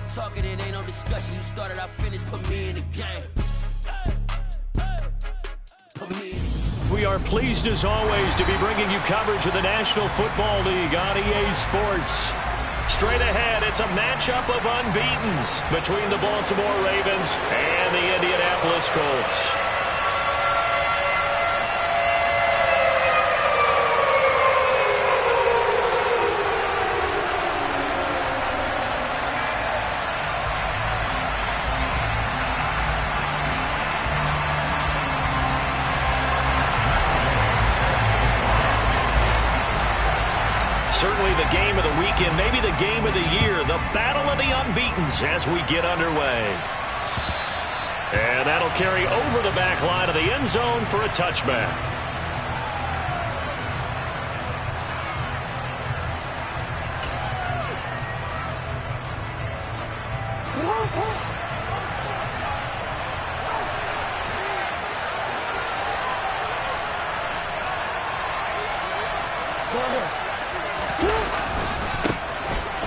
the talking, it ain't no discussion. You started, I finished, put me in the game. Put me in. We are pleased as always to be bringing you coverage of the National Football League on EA Sports. Straight ahead, it's a matchup of unbeatens between the Baltimore Ravens and the Indianapolis Colts. Certainly the game of the weekend, maybe the game of the year, the battle of the unbeatens as we get underway. And that'll carry over the back line of the end zone for a touchback.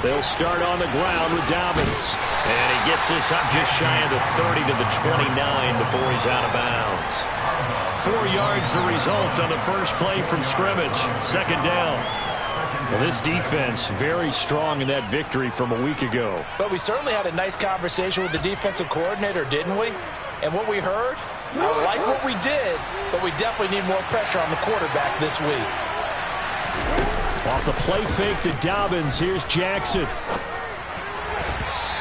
They'll start on the ground with Dobbins. And he gets this up just shy of the 30 to the 29 before he's out of bounds. 4 yards the result on the first play from scrimmage. Second down. Well, this defense very strong in that victory from a week ago. But we certainly had a nice conversation with the defensive coordinator, didn't we? And what we heard, I like what we did, but we definitely need more pressure on the quarterback this week. Off the play fake to Dobbins, here's Jackson.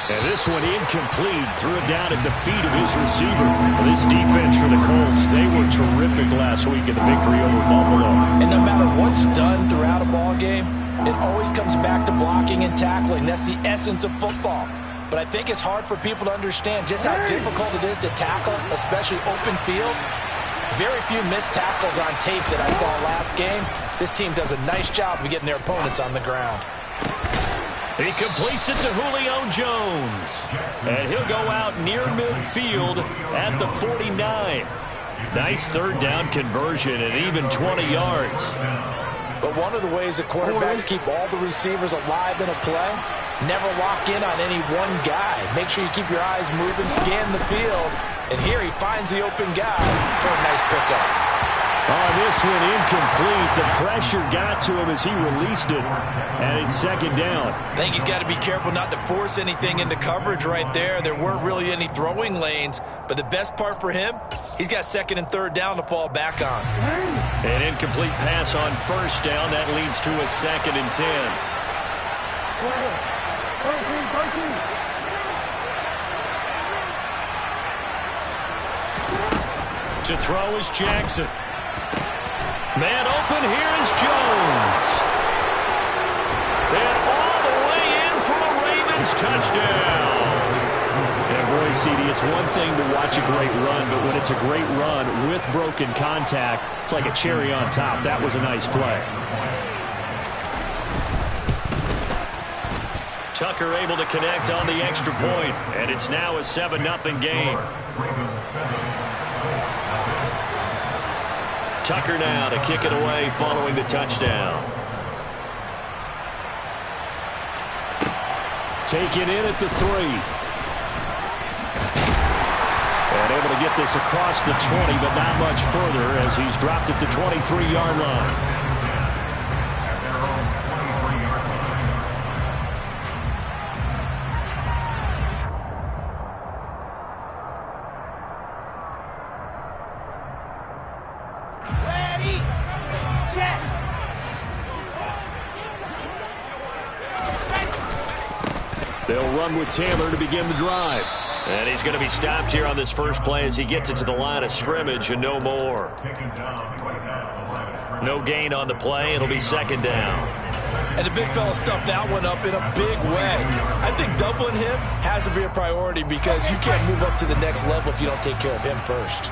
And this one incomplete, threw it down at the feet of his receiver. Well, this defense for the Colts, they were terrific last week in the victory over Buffalo. And no matter what's done throughout a ball game, it always comes back to blocking and tackling. That's the essence of football. But I think it's hard for people to understand just how difficult it is to tackle, especially open field. Very few missed tackles on tape that I saw last game. This team does a nice job of getting their opponents on the ground. He completes it to Julio Jones. And he'll go out near midfield at the 49. Nice third down conversion and even 20 yards. But one of the ways that quarterbacks keep all the receivers alive in a play, never lock in on any one guy. Make sure you keep your eyes moving, scan the field. And here he finds the open guy for a nice pickup. Oh, this one incomplete. The pressure got to him as he released it. And it's second down. I think he's got to be careful not to force anything into coverage right there. There weren't really any throwing lanes. But the best part for him, he's got second and third down to fall back on. An incomplete pass on first down. That leads to a 2nd and 10. To throw is Jackson. Man open, here is Jones. And all the way in for a Ravens touchdown. And boy, CD, it's one thing to watch a great run, but when it's a great run with broken contact, it's like a cherry on top. That was a nice play. Tucker able to connect on the extra point, and it's now a 7-0 game. Tucker now to kick it away following the touchdown. Taken in at the 3. And able to get this across the 20, but not much further as he's dropped at the 23-yard line. They'll run with Taylor to begin the drive. And he's going to be stopped here on this first play as he gets it to the line of scrimmage and no more. No gain on the play. It'll be second down. And the big fella stuffed that one up in a big way. I think doubling him has to be a priority because you can't move up to the next level if you don't take care of him first.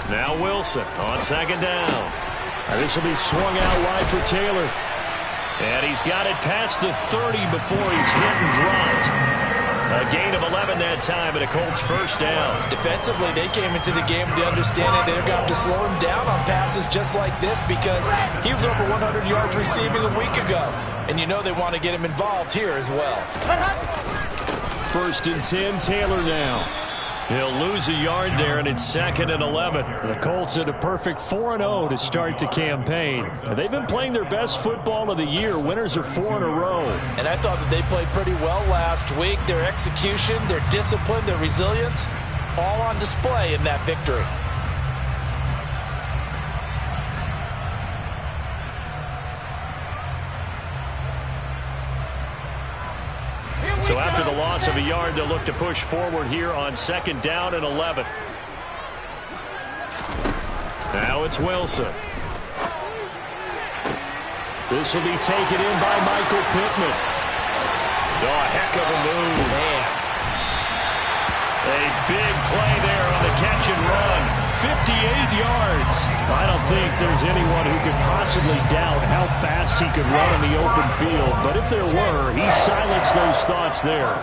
Now Wilson on second down. This will be swung out wide for Taylor. And he's got it past the 30 before he's hit and dropped. A gain of 11 that time, and a Colts first down. Defensively, they came into the game with the understanding they're going to have to slow him down on passes just like this because he was over 100 yards receiving a week ago. And you know they want to get him involved here as well. First and 10, Taylor now. He'll lose a yard there, and it's 2nd and 11. The Colts had a perfect 4-0 to start the campaign. They've been playing their best football of the year. Winners are 4 in a row. And I thought that they played pretty well last week. Their execution, their discipline, their resilience, all on display in that victory. So after the loss of a yard, they'll look to push forward here on 2nd down and 11. Now it's Wilson. This will be taken in by Michael Pittman. Oh, a heck of a move. Man. A big play there on the catch and run. 58 yards. I don't think there's anyone who could possibly doubt how fast he could run in the open field. But if there were, he silenced those thoughts there.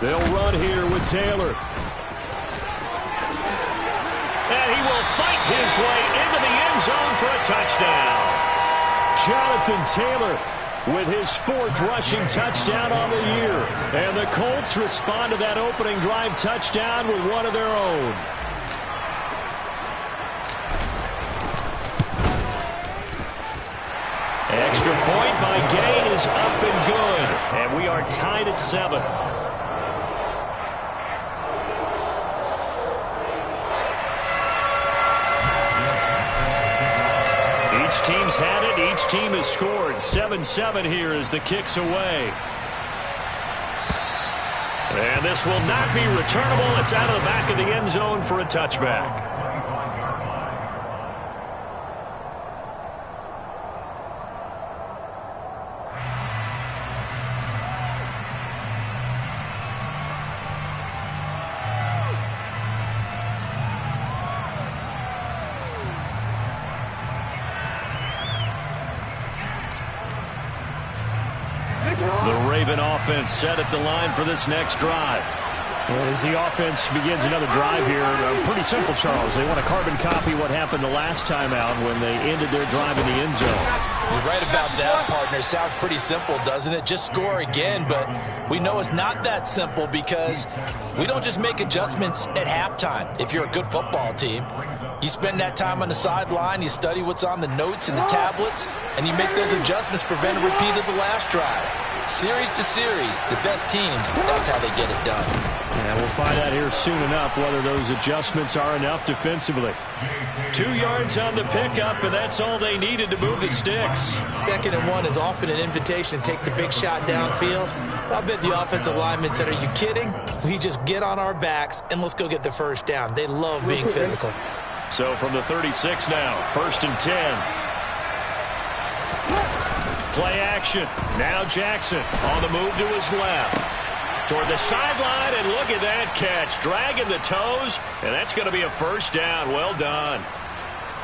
They'll run here with Taylor. And he will fight his way into the end zone for a touchdown. Jonathan Taylor with his 4th rushing touchdown on the year. And the Colts respond to that opening drive touchdown with one of their own. Extra point by Gain is up and good. And we are tied at 7. Each team's had it. Each team has scored. 7-7 here as the kick's away. And this will not be returnable. It's out of the back of the end zone for a touchback. The Raven offense set at the line for this next drive. And as the offense begins another drive here, pretty simple, Charles. They want to carbon copy what happened the last time out when they ended their drive in the end zone. You're right about that, partner. Sounds pretty simple, doesn't it? Just score again, but we know it's not that simple because we don't just make adjustments at halftime. If you're a good football team, you spend that time on the sideline, you study what's on the notes and the tablets, and you make those adjustments, prevent a repeat of the last drive. Series to series, the best teams, that's how they get it done. And we'll find out here soon enough whether those adjustments are enough defensively. 2 yards on the pickup, and that's all they needed to move the sticks. 2nd and 1 is often an invitation to take the big shot downfield. I bet the offensive linemen said, are you kidding? We just get on our backs and let's go get the first down. They love being physical. So from the 36 now, 1st and 10. Play action. Now Jackson on the move to his left. Toward the sideline, and look at that catch. Dragging the toes, and that's going to be a first down. Well done.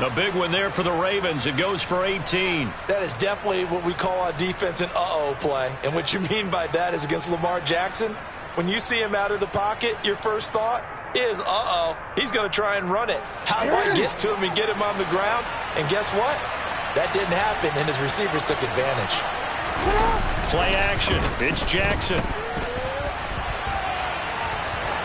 A big one there for the Ravens. It goes for 18. That is definitely what we call a defense an uh-oh play. And what you mean by that is against Lamar Jackson, when you see him out of the pocket, your first thought is, uh-oh, he's going to try and run it. How do I get to him and get him on the ground? And guess what? That didn't happen, and his receivers took advantage. Play action. It's Jackson.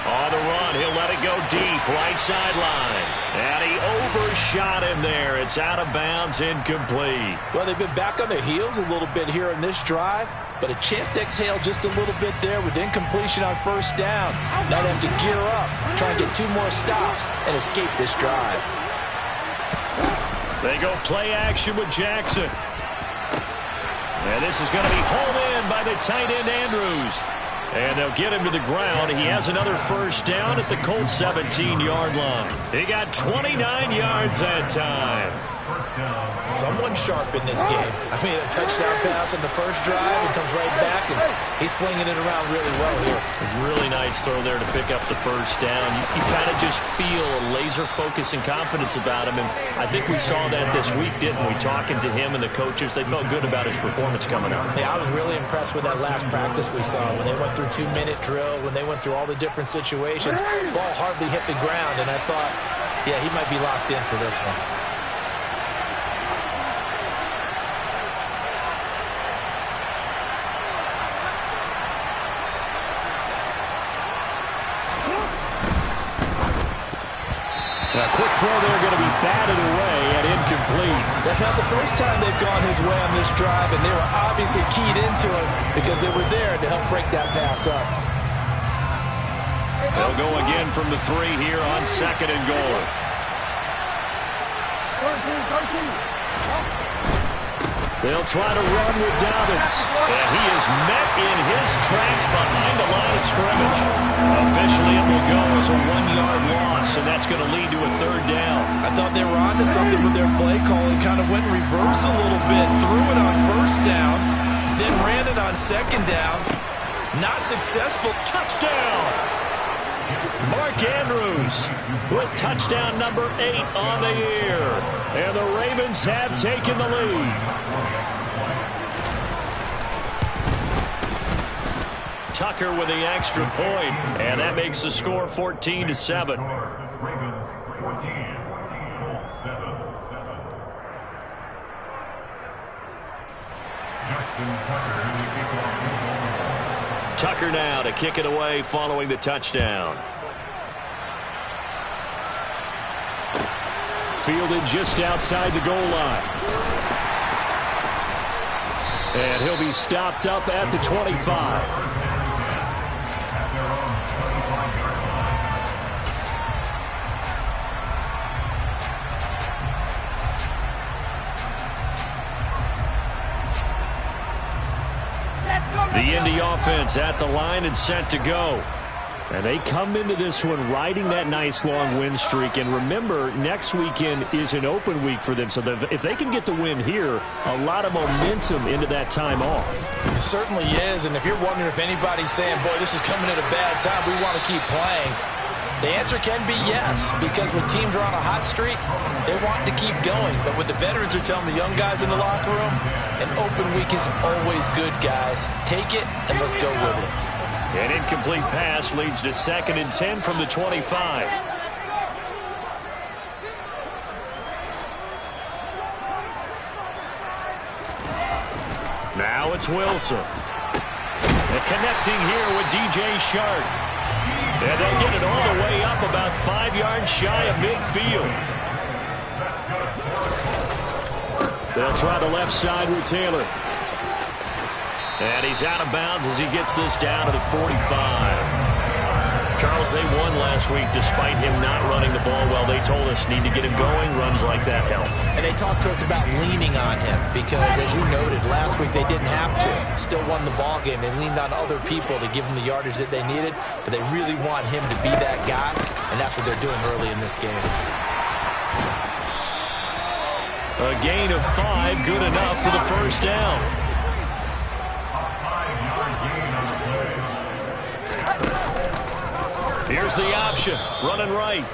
On the run, he'll let it go deep, right sideline. And he overshot him there. It's out of bounds, incomplete. Well, they've been back on their heels a little bit here in this drive, but a chance to exhale just a little bit there with incompletion on first down. Now they have to gear up, try and get 2 more stops, and escape this drive. They go play action with Jackson. And this is going to be hauled in by the tight end, Andrews. And they'll get him to the ground. He has another first down at the Colts 17-yard line. He got 29 yards that time. Someone sharp in this game. I mean, a touchdown pass on the first drive and comes right back, and he's flinging it around really well here. Really nice throw there to pick up the first down. You kind of just feel a laser focus and confidence about him, and I think we saw that this week, didn't we? Talking to him and the coaches, they felt good about his performance coming up. Yeah, I was really impressed with that last practice we saw when they went through 2-minute drill, when they went through all the different situations. Ball hardly hit the ground, and I thought, yeah, he might be locked in for this one. A quick throw there going to be batted away and incomplete. That's not the first time they've gone his way on this drive, and they were obviously keyed into it because they were there to help break that pass up. They'll go again from the 3 here on 2nd and goal. They'll try to run with Dobbins. And he is met in his tracks behind the line of scrimmage. Officially, it will go as a 1-yard loss, and that's going to lead to a 3rd down. I thought they were onto something with their play calling. Kind of went in reverse a little bit. Threw it on 1st down, then ran it on 2nd down. Not successful. Touchdown! Mark Andrews with touchdown number 8 on the year. And the Ravens have taken the lead. Tucker with the extra point, and that makes the score 14-7. Tucker now to kick it away following the touchdown. Fielded just outside the goal line. And he'll be stopped up at the 25. The Indy offense at the line and set to go. And they come into this one riding that nice long win streak. And remember, next weekend is an open week for them. So if they can get the win here, a lot of momentum into that time off. It certainly is. And if you're wondering if anybody's saying, boy, this is coming at a bad time, we want to keep playing, the answer can be yes. Because when teams are on a hot streak, they want to keep going. But what the veterans are telling the young guys in the locker room, an open week is always good, guys. Take it and let's go with it. An incomplete pass leads to 2nd and 10 from the 25. Now it's Wilson. And connecting here with DJ Shark. And they'll get it all the way up about 5 yards shy of midfield. They'll try the left side with Taylor. And he's out of bounds as he gets this down to the 45. Charles, they won last week despite him not running the ball well. They told us need to get him going. Runs like that help. And they talked to us about leaning on him because, as you noted, last week they didn't have to. Still won the ball game. They leaned on other people to give them the yardage that they needed, but they really want him to be that guy, and that's what they're doing early in this game. A gain of 5, good enough for the first down. Here's the option, running right.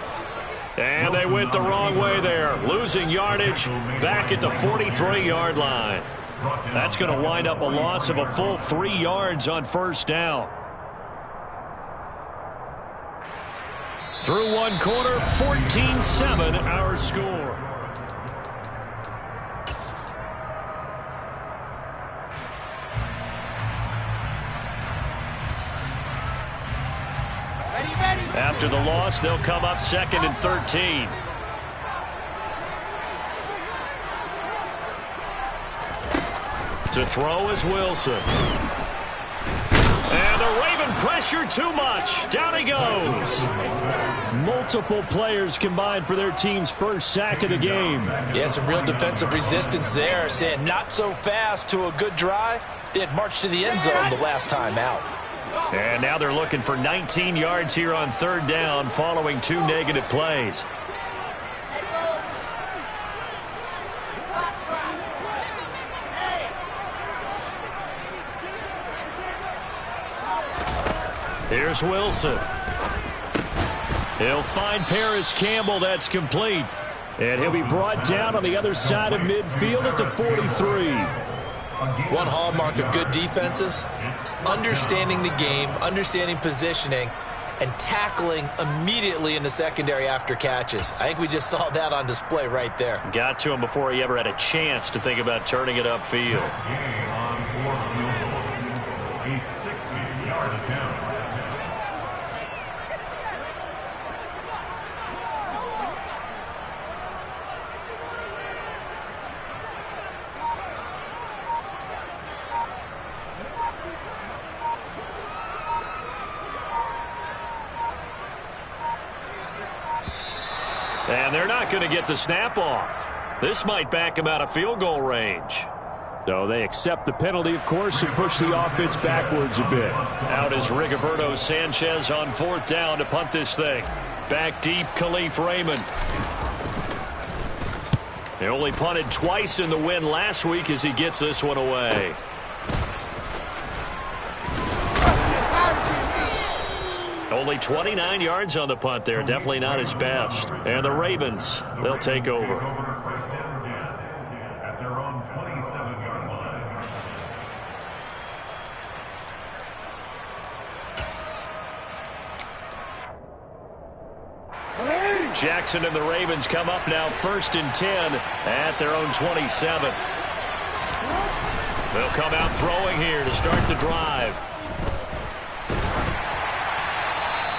And they went the wrong way there, losing yardage back at the 43-yard line. That's going to wind up a loss of a full 3 yards on first down. Through one quarter, 14-7 our score. After the loss, they'll come up 2nd and 13. To throw is Wilson. And the Raven pressure too much. Down he goes. Multiple players combined for their team's first sack of the game. Yeah, some real defensive resistance there, saying not so fast to a good drive. They had marched to the end zone the last time out. And now they're looking for 19 yards here on 3rd down following 2 negative plays. Here's Wilson. He'll find Paris Campbell. That's complete. And he'll be brought down on the other side of midfield at the 43. One hallmark of good defenses is understanding the game, understanding positioning, and tackling immediately in the secondary after catches. I think we just saw that on display right there. Got to him before he ever had a chance to think about turning it upfield. And they're not going to get the snap off. This might back him out of field goal range. So they accept the penalty, of course, and push the offense backwards a bit. Out is Rigoberto Sanchez on 4th down to punt this thing. Back deep, Khalif Raymond. They only punted twice in the win last week as he gets this one away. Only 29 yards on the punt there. Definitely not his best. And the Ravens, they'll take over. Jackson and the Ravens come up now 1st and 10 at their own 27. They'll come out throwing here to start the drive.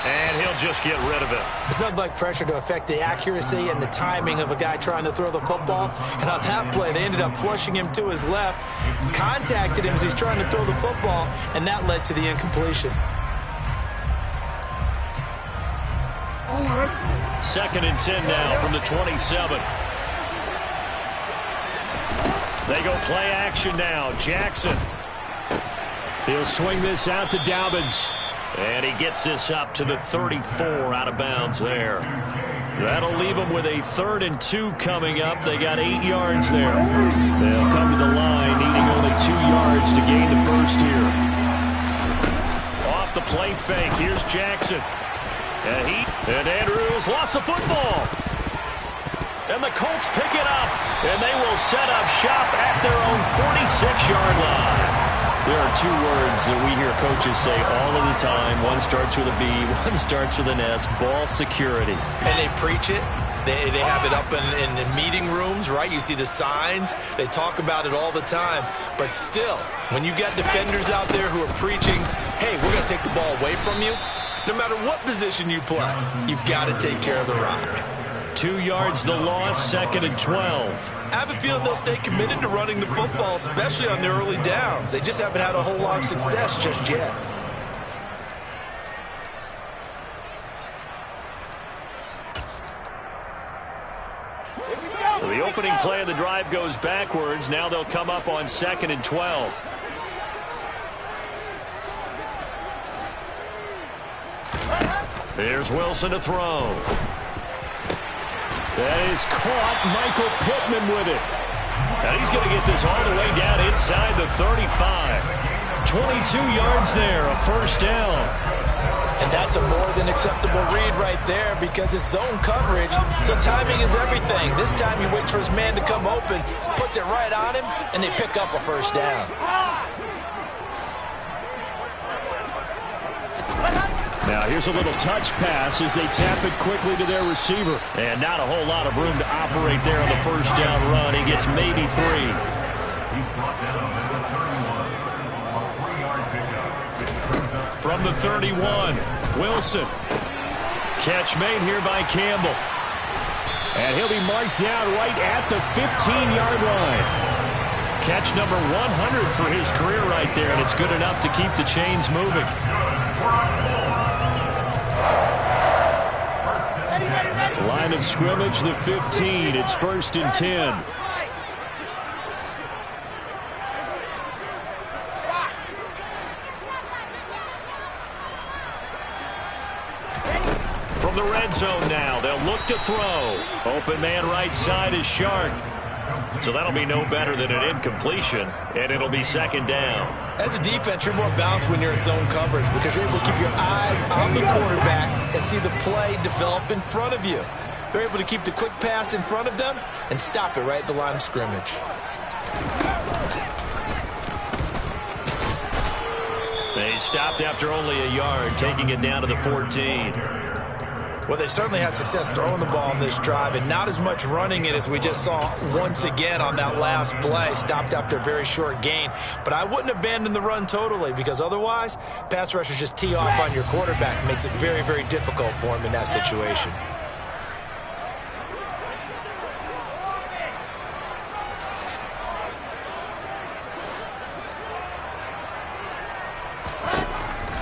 And he'll just get rid of it. There's nothing like pressure to affect the accuracy and the timing of a guy trying to throw the football. And on that play, they ended up flushing him to his left, contacted him as he's trying to throw the football, and that led to the incompletion. 2nd and 10 now from the 27. They go play action now. Jackson. He'll swing this out to Dobbins. And he gets this up to the 34 out of bounds there. That'll leave them with a 3rd and 2 coming up. They got 8 yards there. They'll come to the line needing only 2 yards to gain the first here. Off the play fake. Here's Jackson. And Andrews lost the football. And the Colts pick it up. And they will set up shop at their own 46-yard line. There are 2 words that we hear coaches say all of the time. One starts with a B, one starts with an S. Ball security. And they preach it. They have it up in meeting rooms, right? You see the signs. They talk about it all the time. But still, when you got defenders out there who are preaching, hey, we're going to take the ball away from you, no matter what position you play, you've got to take care of the rock. 2 yards the loss, 2nd and 12. I have a feeling they'll stay committed to running the football, especially on their early downs. They just haven't had a whole lot of success just yet. So the opening play of the drive goes backwards. Now they'll come up on 2nd and 12. Here's Wilson to throw. That is caught. Michael Pittman with it. And he's going to get this all the way down inside the 35. 22 yards there, a 1st down. And that's a more than acceptable read right there because it's zone coverage, so timing is everything. This time he waits for his man to come open, puts it right on him, and they pick up a 1st down. Now here's a little touch pass as they tap it quickly to their receiver. And not a whole lot of room to operate there on the 1st down run. He gets maybe 3. From the 31, Wilson. Catch made here by Campbell. And he'll be marked down right at the 15-yard line. Catch number 100 for his career right there, and it's good enough to keep the chains moving. Line of scrimmage, the 15. It's 1st and 10. From the red zone now, they'll look to throw. Open man right side is Shark. So that'll be no better than an incompletion, and it'll be second down. As a defense, you're more balanced when you're in zone coverage because you're able to keep your eyes on the quarterback and see the play develop in front of you. They're able to keep the quick pass in front of them and stop it right at the line of scrimmage. They stopped after only a yard, taking it down to the 14. Well, they certainly had success throwing the ball on this drive and not as much running it as we just saw once again on that last play. Stopped after a very short gain. But I wouldn't abandon the run totally because otherwise, pass rushers just tee off on your quarterback. Makes it very, very difficult for him in that situation.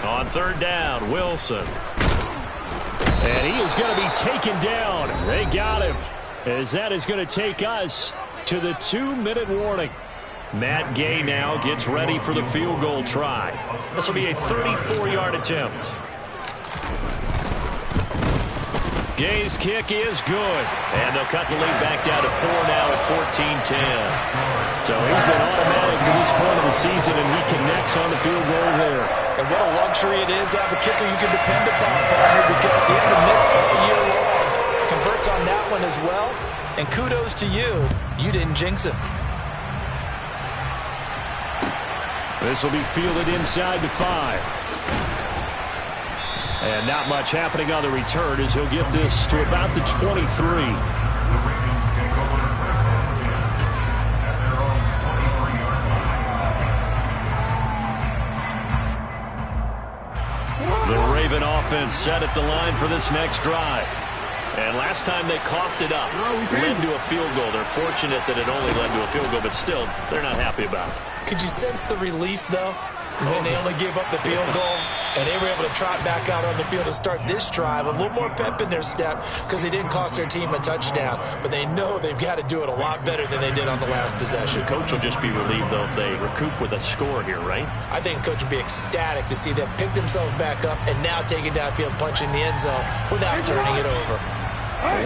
On third down, Wilson. And he is going to be taken down. They got him, as that is going to take us to the 2-minute warning. Matt Gay now gets ready for the field goal try. This will be a 34-yard attempt. Gay's kick is good. And they'll cut the lead back down to 4 now at 14-10. So he's been automatic to this point of the season, and he connects on the field goal there. And what a luxury it is to have a kicker you can depend upon, partner, because he hasn't missed all year long. Converts on that one as well. And kudos to you. You didn't jinx him. This will be fielded inside the 5. And not much happening on the return as he'll get this to about the 23. Offense set at the line for this next drive. And last time they coughed it up, led to a field goal. They're fortunate that it only led to a field goal, but still, they're not happy about it. Could you sense the relief, though, when they only gave up the field goal and they were able to trot back out on the field and start this drive? A little more pep in their step because they didn't cost their team a touchdown, but they know they've got to do it a lot better than they did on the last possession. The coach will just be relieved, though, if they recoup with a score here, right? I think the coach will be ecstatic to see them pick themselves back up and now take it downfield and punch in the end zone without turning it over.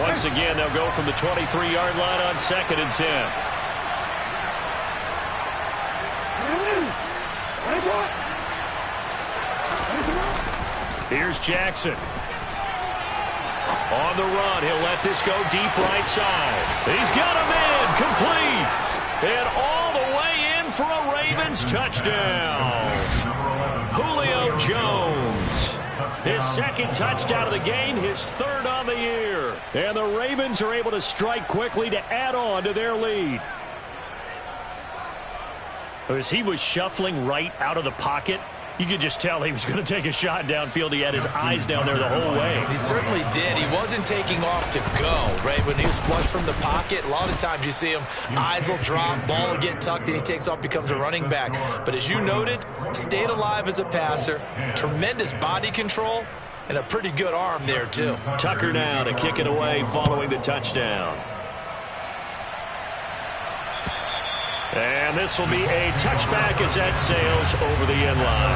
Once again, they'll go from the 23-yard line on 2nd and 10. Here's Jackson. On the run, he'll let this go deep right side. He's got him in, complete. And all the way in for a Ravens touchdown. Julio Jones. His second touchdown of the game, his third on the year. And the Ravens are able to strike quickly to add on to their lead. As he was shuffling right out of the pocket, you could just tell he was going to take a shot downfield. He had his eyes down there the whole way. He certainly did. He wasn't taking off to go, right? When he was flush from the pocket, a lot of times you see him, eyes will drop, ball will get tucked, and he takes off, becomes a running back. But as you noted, stayed alive as a passer, tremendous body control, and a pretty good arm there, too. Tucker now to kick it away following the touchdown. And this will be a touchback as that sails over the end line.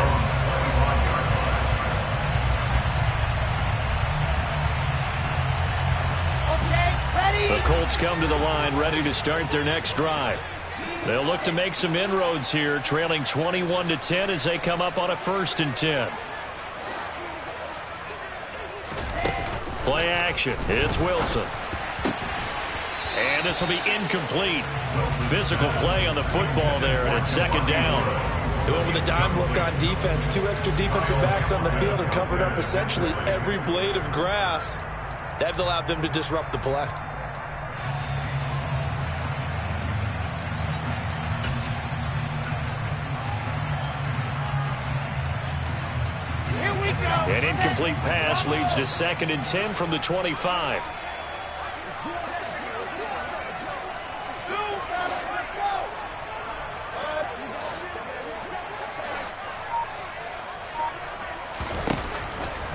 Okay, ready. The Colts come to the line, ready to start their next drive. They'll look to make some inroads here, trailing 21-10 as they come up on a 1st and 10. Play action. It's Wilson. And this will be incomplete. Physical play on the football there, and it's 2nd down. They went with a dime look on defense. 2 extra defensive backs on the field and covered up essentially every blade of grass. That allowed them to disrupt the play. Here we go. An incomplete pass leads to 2nd and 10 from the 25.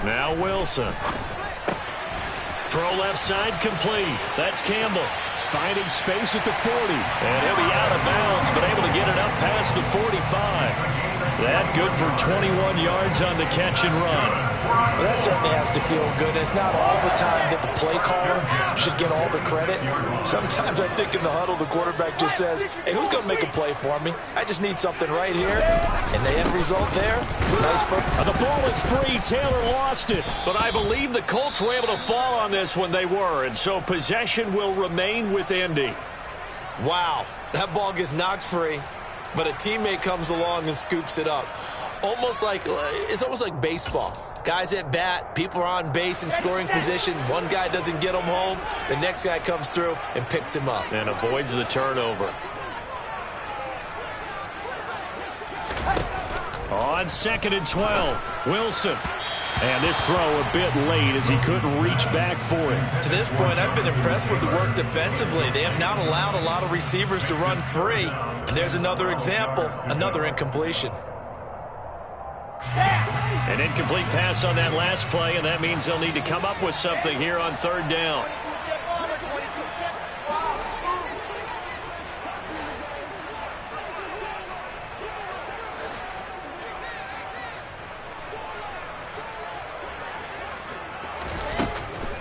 Now Wilson. Throw left side complete. That's Campbell. Finding space at the 40. And he'll be out of bounds, but able to get it up past the 45. That good for 21 yards on the catch and run. Well, that certainly has to feel good. It's not all the time that the play caller should get all the credit. Sometimes I think in the huddle, the quarterback just says, hey, who's going to make a play for me? I just need something right here. And the end result there, nice. The ball is free. Taylor lost it. But I believe the Colts were able to fall on this when they were. And so possession will remain with Indy. Wow, that ball gets knocked free, but a teammate comes along and scoops it up. It's almost like baseball. Guys at bat, people are on base in scoring position. One guy doesn't get him home. The next guy comes through and picks him up. And avoids the turnover. On 2nd and 12, Wilson. And this throw a bit late as he couldn't reach back for it. To this point, I've been impressed with the work defensively. They have not allowed a lot of receivers to run free. And there's another example, another incompletion. An incomplete pass on that last play, and that means they'll need to come up with something here on 3rd down.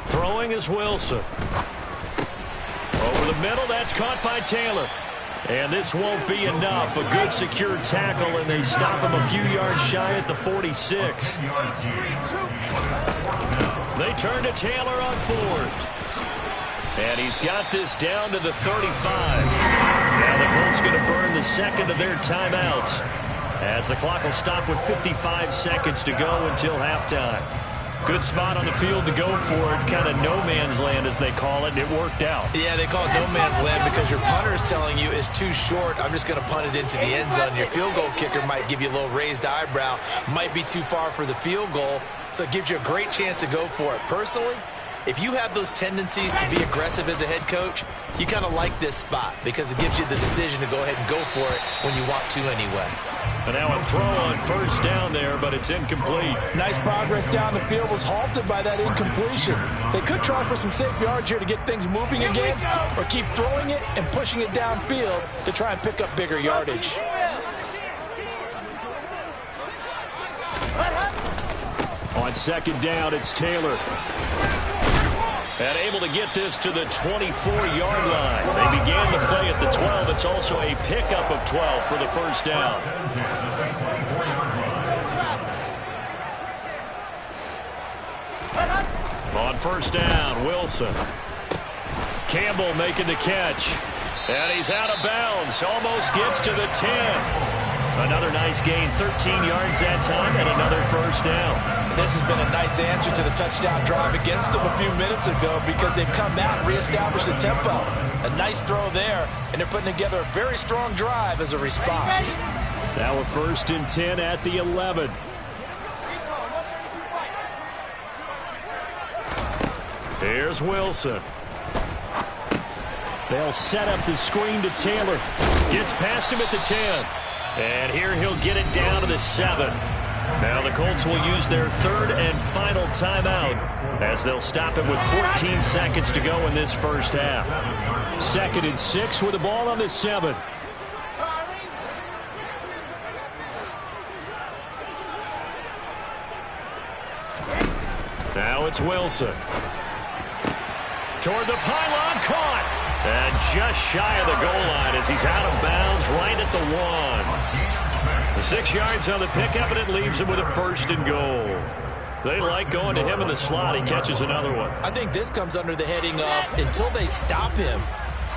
Throwing is Wilson. Over the middle, that's caught by Taylor. And this won't be enough. A good secure tackle, and they stop him a few yards shy at the 46. They turn to Taylor on 4th. And he's got this down to the 35. Now the Colts going to burn the second of their timeouts, as the clock will stop with 55 seconds to go until halftime. Good spot on the field to go for it. Kind of no man's land, as they call it, and it worked out. Yeah, they call it no man's land because your punter is telling you it's too short. I'm just going to punt it into the end zone. Your field goal kicker might give you a little raised eyebrow. Might be too far for the field goal, so it gives you a great chance to go for it. Personally, if you have those tendencies to be aggressive as a head coach, you kind of like this spot because it gives you the decision to go ahead and go for it when you want to anyway. And now a throw on 1st down there, but it's incomplete. Nice progress down the field was halted by that incompletion. They could try for some safe yards here to get things moving again, or keep throwing it and pushing it downfield to try and pick up bigger yardage. On 2nd down, it's Taylor. And able to get this to the 24-yard line. They began the play at the 12. It's also a pickup of 12 for the 1st down. On 1st down, Wilson. Campbell making the catch. And he's out of bounds. Almost gets to the 10. Another nice gain, 13 yards that time, and another 1st down. This has been a nice answer to the touchdown drive against them a few minutes ago because they've come out and reestablished the tempo. A nice throw there, and they're putting together a very strong drive as a response. Now a 1st and 10 at the 11. Here's Wilson. They'll set up the screen to Taylor. Gets past him at the 10. And here he'll get it down to the 7. Now the Colts will use their 3rd and final timeout as they'll stop it with 14 seconds to go in this 1st half. 2nd and 6 with the ball on the 7. Now it's Wilson. Toward the pylon, caught. And just shy of the goal line as he's out of bounds right at the 1. The 6 yards on the pickup, and it leaves him with a 1st and goal. They like going to him in the slot. He catches another one. I think this comes under the heading of until they stop him,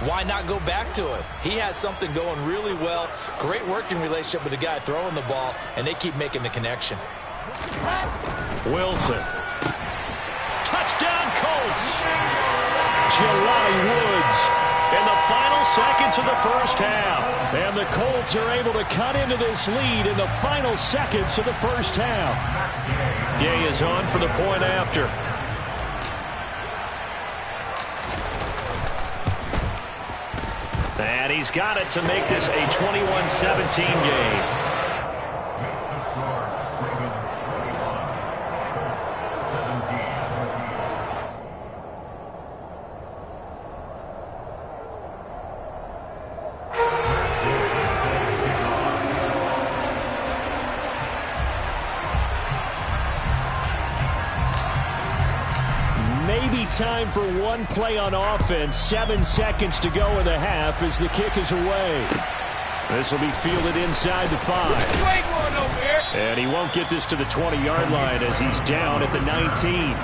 why not go back to it? He has something going really well. Great working relationship with the guy throwing the ball, and they keep making the connection. Wilson. Touchdown, Colts. Jelani Woods in the final seconds of the 1st half. And the Colts are able to cut into this lead in the final seconds of the 1st half. Gay is on for the point after. And he's got it to make this a 21-17 game. time for one play on offense. 7 seconds to go in the half as the kick is away. This will be fielded inside the 5. And he won't get this to the 20-yard line as he's down at the 19.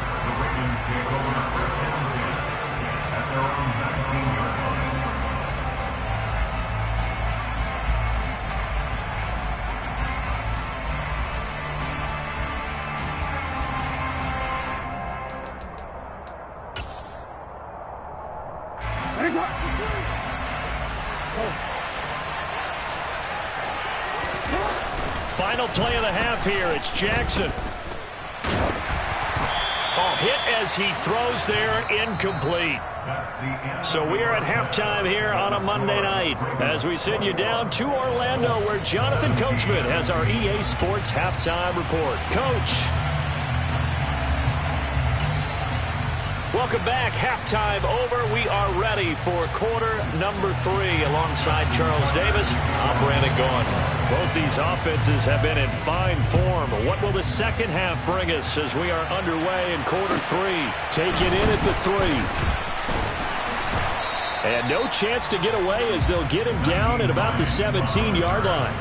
Final play of the half here. It's Jackson. Oh, hit as he throws there, incomplete. So we are at halftime here on a Monday night as we send you down to Orlando where Jonathan Coachman has our EA Sports halftime report. Coach. Welcome back. Halftime over. We are ready for quarter number 3 alongside Charles Davis. I'm Brandon Gaughan. Both these offenses have been in fine form. What will the second half bring us as we are underway in quarter 3? Taken in at the 3. And no chance to get away as they'll get him down at about the 17-yard line.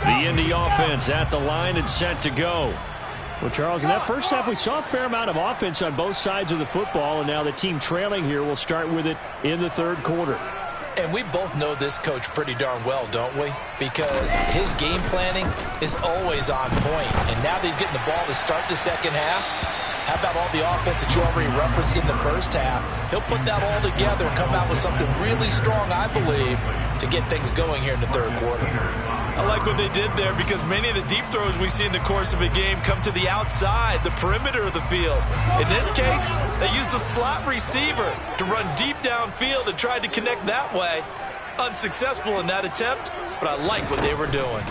The Indy offense at the line and set to go. Well, Charles, in that first half, we saw a fair amount of offense on both sides of the football, and now the team trailing here will start with it in the third quarter. And we both know this coach pretty darn well, don't we? Because his game planning is always on point. And now that he's getting the ball to start the second half, how about all the offense that you already referenced in the first half? He'll put that all together and come out with something really strong, I believe, to get things going here in the third quarter. I like what they did there because many of the deep throws we see in the course of a game come to the outside, the perimeter of the field. In this case, they used a slot receiver to run deep downfield and tried to connect that way. Unsuccessful in that attempt, but I like what they were doing.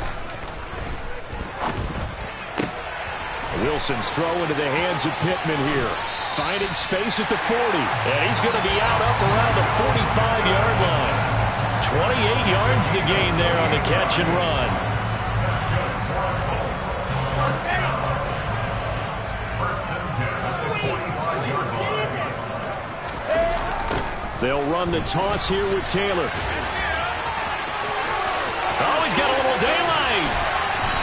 Wilson's throw into the hands of Pittman here. Finding space at the 40. And he's going to be out up around the 45-yard line. 28 yards the gain there on the catch and run. They'll run the toss here with Taylor. Oh, he's got a little daylight.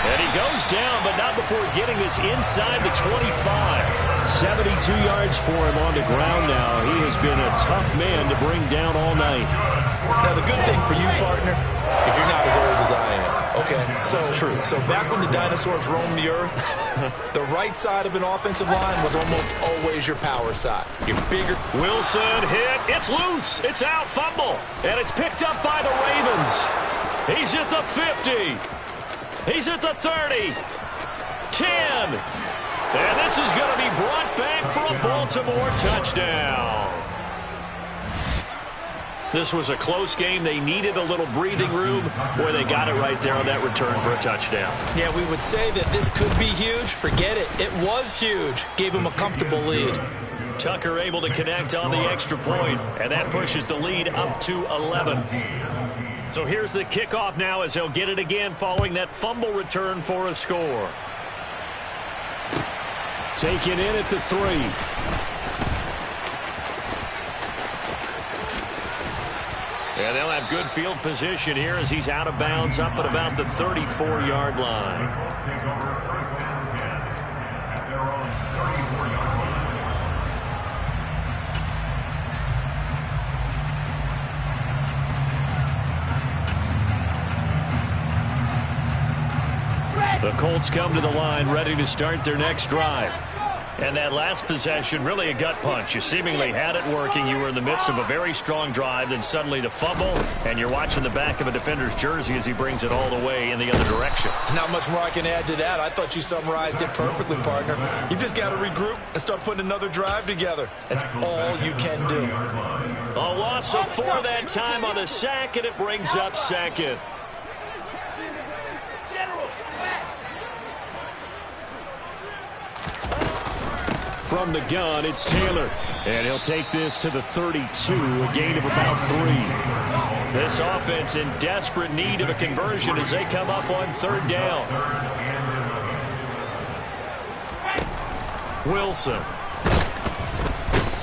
And he goes down, but not before getting this inside the 25. 72 yards for him on the ground now. He has been a tough man to bring down all night. Now, the good thing for you, partner, is you're not as old as I am. Okay, so true. So back when the dinosaurs roamed the earth, the right side of an offensive line was almost always your power side. Your bigger. Wilson hit. It's loose. It's out. Fumble. And it's picked up by the Ravens. He's at the 50. He's at the 30. 10. And this is going to be brought back for a Baltimore touchdown. This was a close game. They needed a little breathing room. Boy, they got it right there on that return for a touchdown. Yeah, we would say that this could be huge. Forget it. It was huge. Gave him a comfortable lead. Tucker able to connect on the extra point, and that pushes the lead up to 11. So here's the kickoff now as they'll get it again following that fumble return for a score. Taken in at the 3. And they'll have good field position here as he's out of bounds up at about the 34-yard line. The Colts come to the line ready to start their next drive. And that last possession, really a gut punch. You seemingly had it working. You were in the midst of a very strong drive. Then suddenly the fumble, and you're watching the back of a defender's jersey as he brings it all the way in the other direction. There's not much more I can add to that. I thought you summarized it perfectly, partner. You've just got to regroup and start putting another drive together. That's all you can do. A loss of 4 that time on the sack, and it brings up second. From the gun, it's Taylor. And he'll take this to the 32, a gain of about 3. This offense in desperate need of a conversion as they come up on third down. Wilson.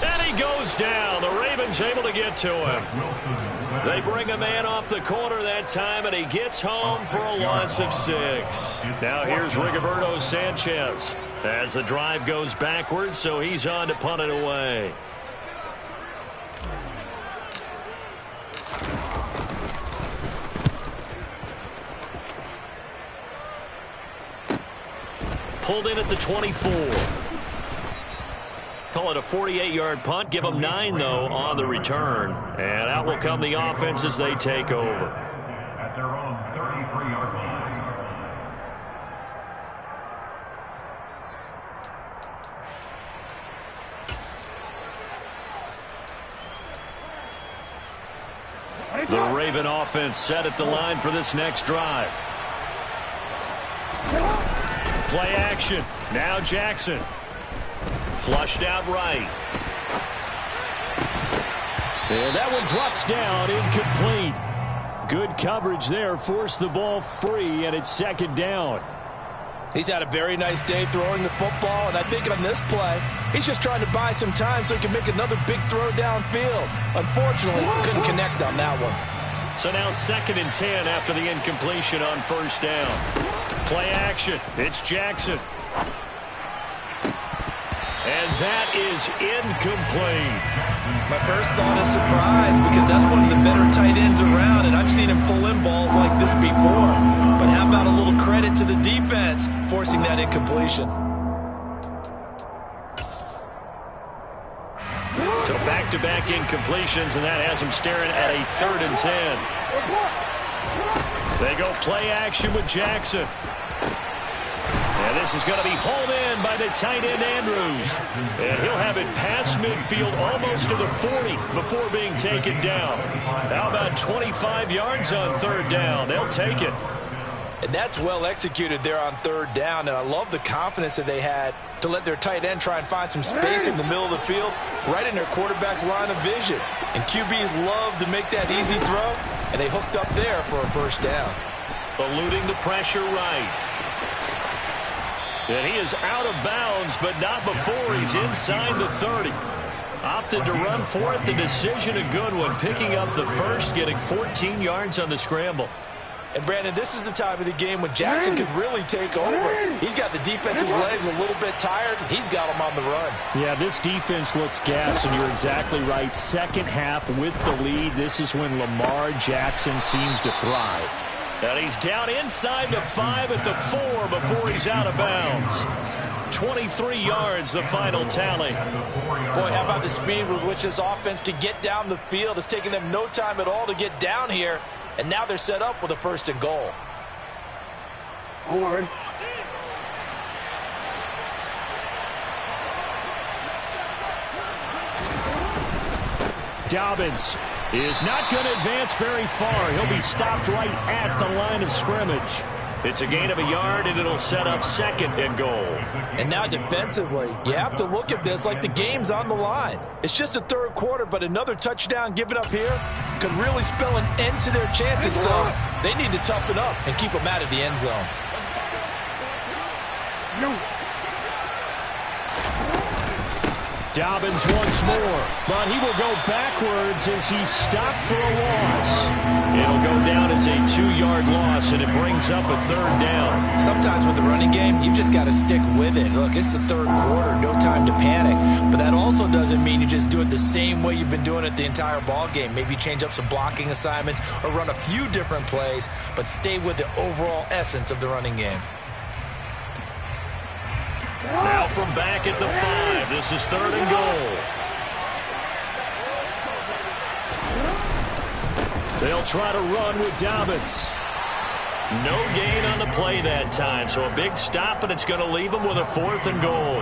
And he goes down. The Ravens able to get to him. They bring a man off the corner that time, and he gets home for a loss of 6. Now here's Rigoberto Sanchez as the drive goes backwards, so he's on to punt it away. Pulled in at the 24. Call it a 48-yard punt. Give them 9, though, on the return. And out will come the offense as they take over. At their own 33-yard line. The Raven offense set at the line for this next drive. Play action. Now Jackson. Flushed out right. And that one drops down, incomplete. Good coverage there. Forced the ball free, and it's second down. He's had a very nice day throwing the football, and I think on this play, he's just trying to buy some time so he can make another big throw downfield. Unfortunately, he couldn't connect on that one. So now 2nd and 10 after the incompletion on first down. Play action. It's Jackson. And that is incomplete. My first thought is surprise because that's one of the better tight ends around, and I've seen him pull in balls like this before. But how about a little credit to the defense forcing that incompletion? So back-to-back incompletions, and that has him staring at a 3rd and 10. They go play action with Jackson. And this is going to be hauled in by the tight end Andrews. And he'll have it past midfield almost to the 40 before being taken down. How about 25 yards on 3rd down? They'll take it. And that's well executed there on 3rd down, and I love the confidence that they had to let their tight end try and find some space in the middle of the field, right in their quarterback's line of vision. And QBs love to make that easy throw, and they hooked up there for a first down. Eluding the pressure right. And he is out of bounds, but not before he's inside the 30. Opted to run for it. The decision a good one, picking up the first, getting 14 yards on the scramble. And, Brandon, this is the time of the game when Jackson can really take over. He's got the defense's legs a little bit tired. He's got them on the run. Yeah, this defense looks gassed, and you're exactly right. Second half with the lead, this is when Lamar Jackson seems to thrive. And he's down inside the 5 at the 4 before he's out of bounds. 23 yards, the final tally. Boy, how about the speed with which this offense could get down the field? It's taken them no time at all to get down here. And now they're set up with a 1st and goal. Forward. Dobbins is not going to advance very far. He'll be stopped right at the line of scrimmage. It's a gain of a yard, and it'll set up 2nd and goal. And now defensively, you have to look at this like the game's on the line. It's just the 3rd quarter, but another touchdown given up here could really spell an end to their chances. So they need to toughen up and keep them out of the end zone. Dobbins once more, but he will go backwards as he's stopped for a loss. It'll go down as a 2-yard loss, and it brings up a 3rd down. Sometimes with the running game, you've just got to stick with it. Look, it's the 3rd quarter, no time to panic. But that also doesn't mean you just do it the same way you've been doing it the entire ball game. Maybe change up some blocking assignments or run a few different plays, but stay with the overall essence of the running game. Now from back at the 5, this is 3rd and goal. They'll try to run with Dobbins. No gain on the play that time, so a big stop, and it's going to leave them with a 4th and goal.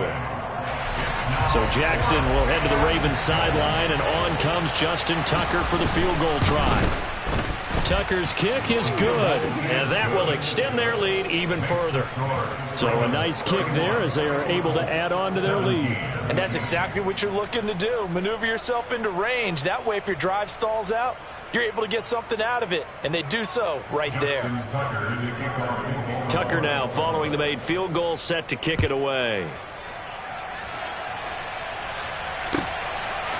So Jackson will head to the Ravens sideline, and on comes Justin Tucker for the field goal try. Tucker's kick is good, and that will extend their lead even further. So a nice kick there as they are able to add on to their lead. And that's exactly what you're looking to do. Maneuver yourself into range. That way, if your drive stalls out, you're able to get something out of it, and they do so right there. Tucker now following the made field goal, set to kick it away.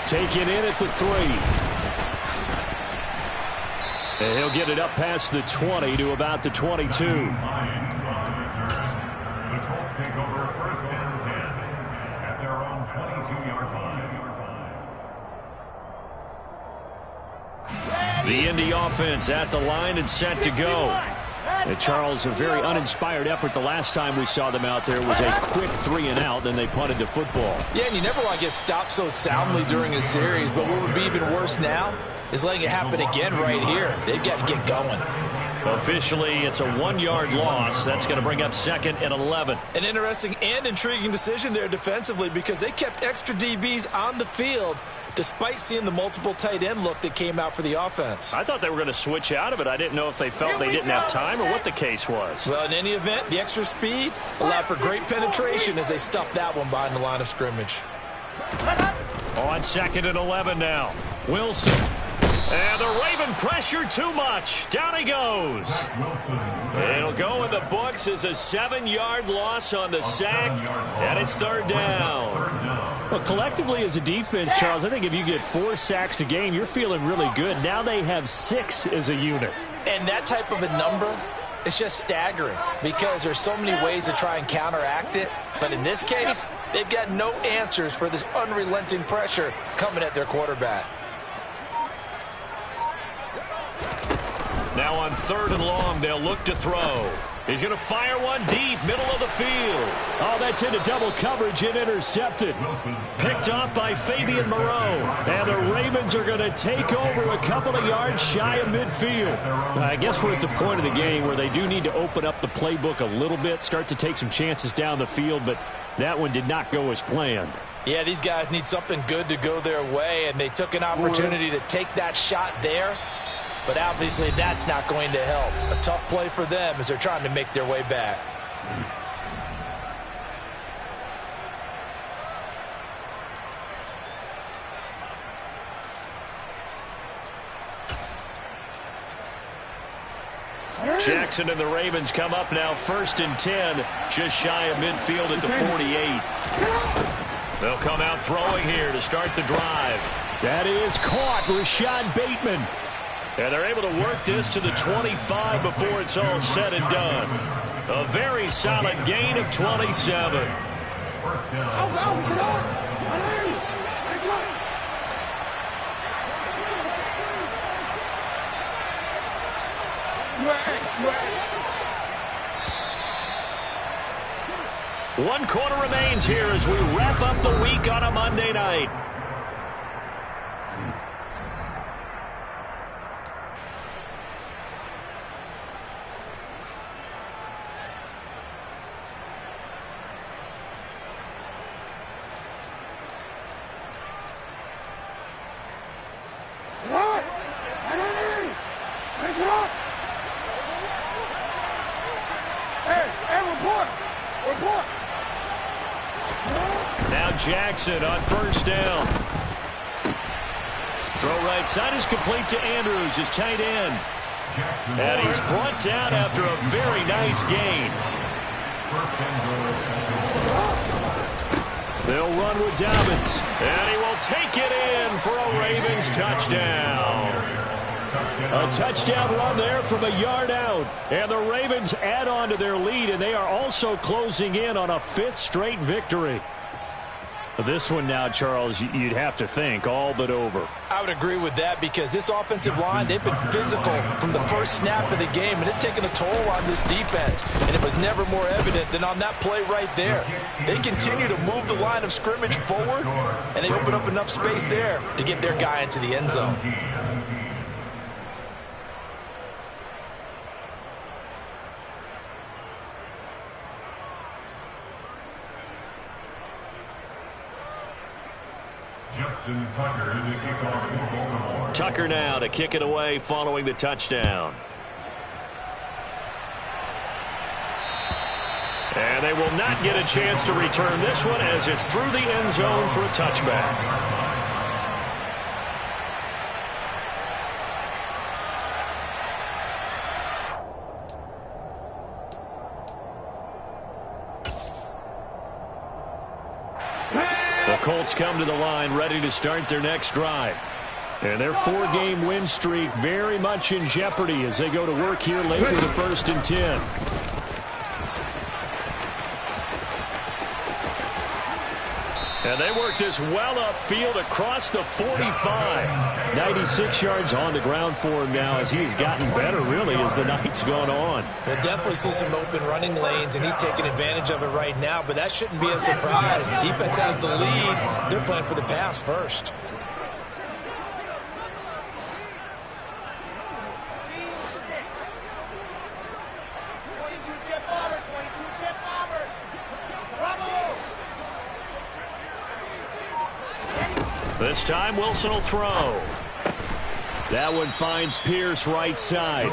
Taken in at the 3. And he'll get it up past the 20 to about the 22. The Colts take over first and 10 at their own 22-yard line. The Indy offense at the line and set to go. And Charles, a very uninspired effort the last time we saw them out there was a quick 3-and-out, then they punted the football. Yeah, and you never want to get stopped so soundly during a series, but what would be even worse now is letting it happen again right here. They've got to get going. Officially, it's a 1-yard loss. That's going to bring up 2nd and 11. An interesting and intriguing decision there defensively because they kept extra DBs on the field despite seeing the multiple tight end look that came out for the offense. I thought they were going to switch out of it. I didn't know if they felt they didn't have time or what the case was. Well, in any event, the extra speed allowed for great penetration as they stuffed that one behind the line of scrimmage. On 2nd and 11 now. Wilson. And the Raven pressure too much. Down he goes. It'll go in the books as a 7-yard loss on the sack, and it's 3rd down. Well, collectively as a defense, Charles, I think if you get 4 sacks a game, you're feeling really good. Now they have 6 as a unit. And that type of a number, it's just staggering because there's so many ways to try and counteract it. But in this case, they've got no answers for this unrelenting pressure coming at their quarterback. Now on 3rd and long, they'll look to throw. He's going to fire one deep, middle of the field. Oh, that's into double coverage and intercepted. Picked off by Fabian Moreau. And the Ravens are going to take over a couple of yards shy of midfield. I guess we're at the point of the game where they do need to open up the playbook a little bit, start to take some chances down the field, but that one did not go as planned. Yeah, these guys need something good to go their way, and they took an opportunity to take that shot there. But obviously that's not going to help. A tough play for them as they're trying to make their way back. Jackson and the Ravens come up now 1st and 10, just shy of midfield at the 48. They'll come out throwing here to start the drive. That is caught. Rashad Bateman. And they're able to work this to the 25 before it's all said and done. A very solid gain of 27. One quarter remains here as we wrap up the week on a Monday night. Now Jackson on 1st down. Throw right side is complete to Andrews, his tight end. And he's brought down after a very nice gain. They'll run with Dobbins. And he will take it in for a Ravens touchdown. A touchdown run there from a yard out. And the Ravens add on to their lead, and they are also closing in on a 5th straight victory. This one now, Charles, you'd have to think all but over. I would agree with that because this offensive line, they've been physical from the first snap of the game, and it's taken a toll on this defense, and it was never more evident than on that play right there. They continue to move the line of scrimmage forward, and they open up enough space there to get their guy into the end zone. Tucker now to kick it away following the touchdown. And they will not get a chance to return this one as it's through the end zone for a touchback. Colts come to the line ready to start their next drive. And their 4-game win streak very much in jeopardy as they go to work here late with the 1st and 10. And they work this well upfield across the 45. 96 yards on the ground for him now as he's gotten better, really, as the night's gone on. We'll definitely see some open running lanes, and he's taking advantage of it right now, but that shouldn't be a surprise. Defense has the lead. They're playing for the pass first. This time Wilson will throw. That one finds Pierce right side.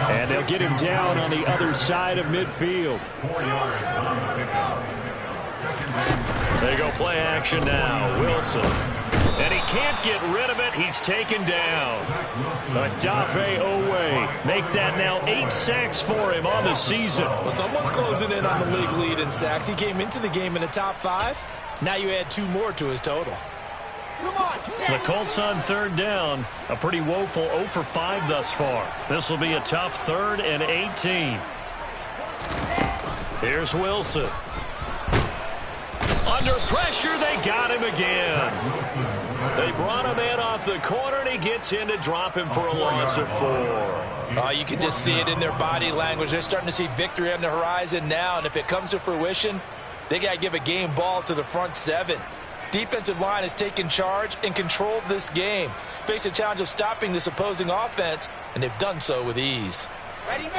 And they'll get him down on the other side of midfield. They go play action now. Wilson. And he can't get rid of it. He's taken down. Adafe Owe. Make that now 8 sacks for him on the season. Well, someone's closing in on the league lead in sacks. He came into the game in the top 5. Now you add 2 more to his total. The Colts on 3rd down. A pretty woeful 0 for 5 thus far. This will be a tough 3rd and 18. Here's Wilson. Under pressure, they got him again. They brought him in off the corner, and he gets in to drop him for a loss of 4. Oh, you can just see it in their body language. They're starting to see victory on the horizon now, and if it comes to fruition, they got to give a game ball to the front 7. Defensive line has taken charge and controlled this game. Face a challenge of stopping this opposing offense, and they've done so with ease. Ready.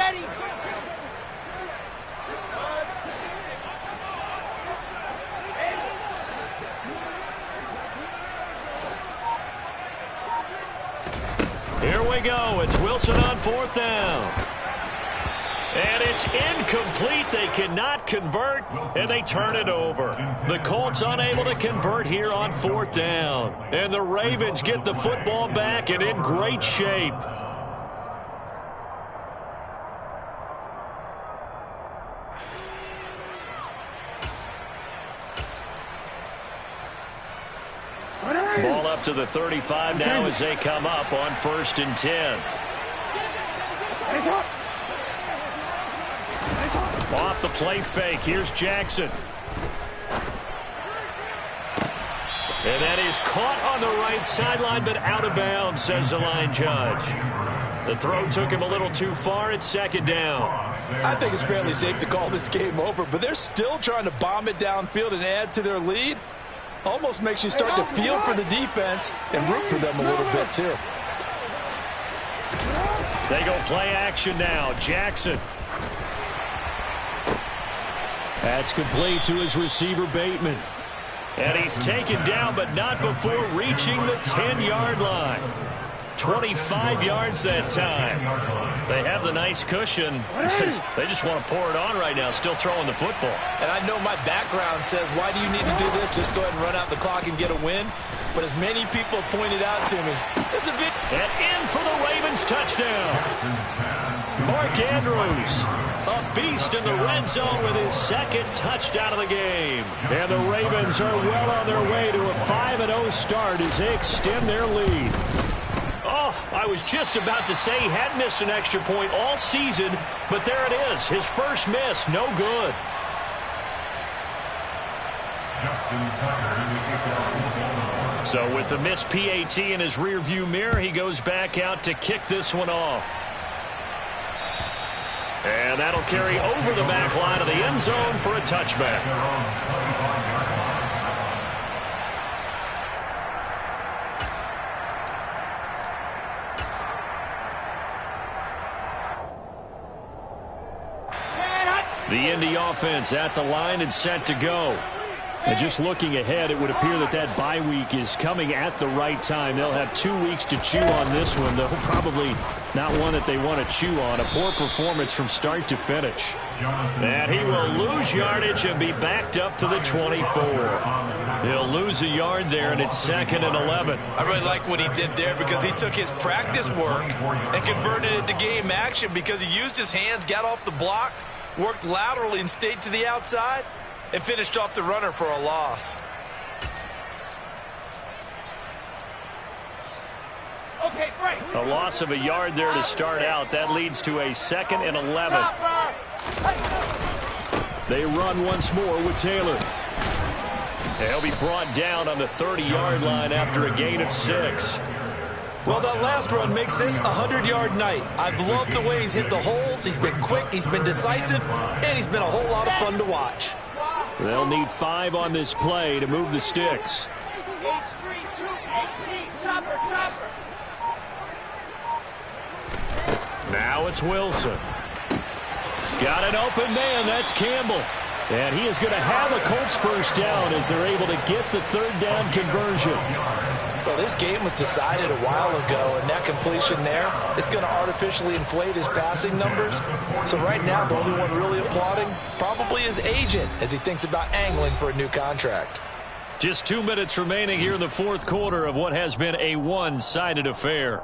Here we go. It's Wilson on 4th down. And it's incomplete. They cannot convert, and they turn it over. The Colts unable to convert here on 4th down. And the Ravens get the football back and in great shape. Ball up to the 35 now as they come up on 1st and 10. Off the play fake. Here's Jackson. And that is caught on the right sideline, but out of bounds, says the line judge. The throw took him a little too far. It's 2nd down. I think it's fairly safe to call this game over, but they're still trying to bomb it downfield and add to their lead. Almost makes you start to feel for the defense and root for them a little bit, too. They go play action now. Jackson. That's complete to his receiver, Bateman. And he's taken down, but not before reaching the 10-yard line. 25 yards that time. They have the nice cushion. They just want to pour it on right now, still throwing the football. And I know my background says, why do you need to do this? Just go ahead and run out the clock and get a win. But as many people pointed out to me, this is a bit... And in for the Ravens touchdown. Mark Andrews, a beast in the red zone with his 2nd touchdown of the game. And the Ravens are well on their way to a 5-0 start as they extend their lead. Oh, I was just about to say he hadn't missed an extra point all season, but there it is. His first miss, no good. So with the missed PAT in his rearview mirror, he goes back out to kick this one off. And that'll carry over the back line of the end zone for a touchback. The Indy offense at the line and set to go. And just looking ahead, it would appear that that bye week is coming at the right time. They'll have 2 weeks to chew on this one, though probably not one that they want to chew on. A poor performance from start to finish. And he will lose yardage and be backed up to the 24. He'll lose a yard there, and it's 2nd and 11. I really like what he did there because he took his practice work and converted it to game action because he used his hands, got off the block, worked laterally and stayed to the outside, and finished off the runner for a loss. A loss of a yard there to start out. That leads to a 2nd and 11. They run once more with Taylor. He'll be brought down on the 30-yard line after a gain of 6. Well, that last run makes this a 100-yard night. I've loved the way he's hit the holes. He's been quick, he's been decisive, and he's been a whole lot of fun to watch. They'll need 5 on this play to move the sticks. Now it's Wilson. Got an open man. That's Campbell. And he is going to have a Colts first down as they're able to get the 3rd down conversion. Well, this game was decided a while ago, and that completion there is going to artificially inflate his passing numbers. So right now, the only one really applauding probably his agent as he thinks about angling for a new contract. Just 2 minutes remaining here in the 4th quarter of what has been a one-sided affair.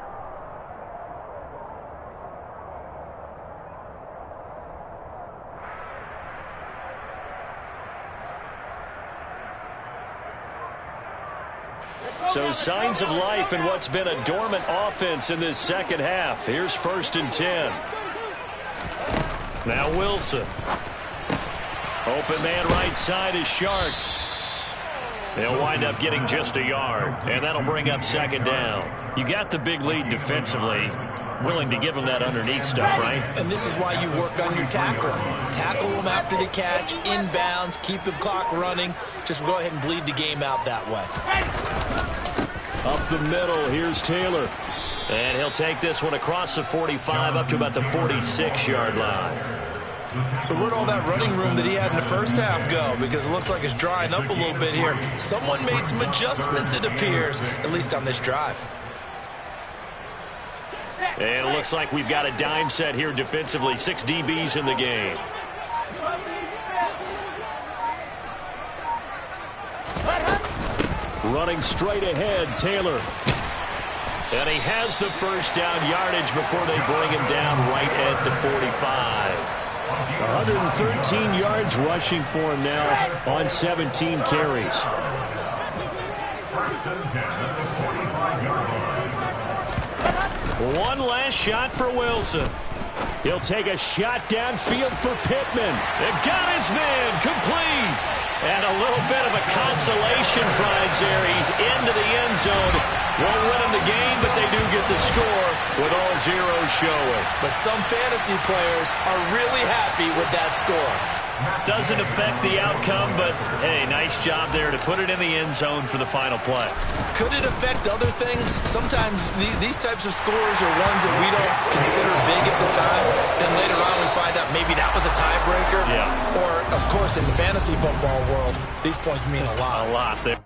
So signs of life in what's been a dormant offense in this second half. Here's 1st and 10. Now Wilson. Open man right side is Shark. They'll wind up getting just a yard, and that'll bring up 2nd down. You got the big lead defensively. Willing to give them that underneath stuff, right? And this is why you work on your tackling. Tackle them after the catch, inbounds, keep the clock running. Just go ahead and bleed the game out that way. Up the middle, here's Taylor. And he'll take this one across the 45 up to about the 46-yard line. So where'd all that running room that he had in the first half go? Because it looks like it's drying up a little bit here. Someone made some adjustments, it appears, at least on this drive. And it looks like we've got a dime set here defensively. 6 DBs in the game. Running straight ahead, Taylor. And he has the first down yardage before they bring him down right at the 45. 113 yards rushing for him now on 17 carries. One last shot for Wilson. He'll take a shot downfield for Pittman. It got his man complete. And a little bit of a consolation prize there. He's into the end zone. Won't win him the game, but they do get the score with all zeros showing. But some fantasy players are really happy with that score. Doesn't affect the outcome, but, hey, nice job there to put it in the end zone for the final play. Could it affect other things? Sometimes these types of scores are ones that we don't consider big at the time. Then later on we find out maybe that was a tiebreaker. Yeah. Or, of course, in the fantasy football world, these points mean a lot. A lot there.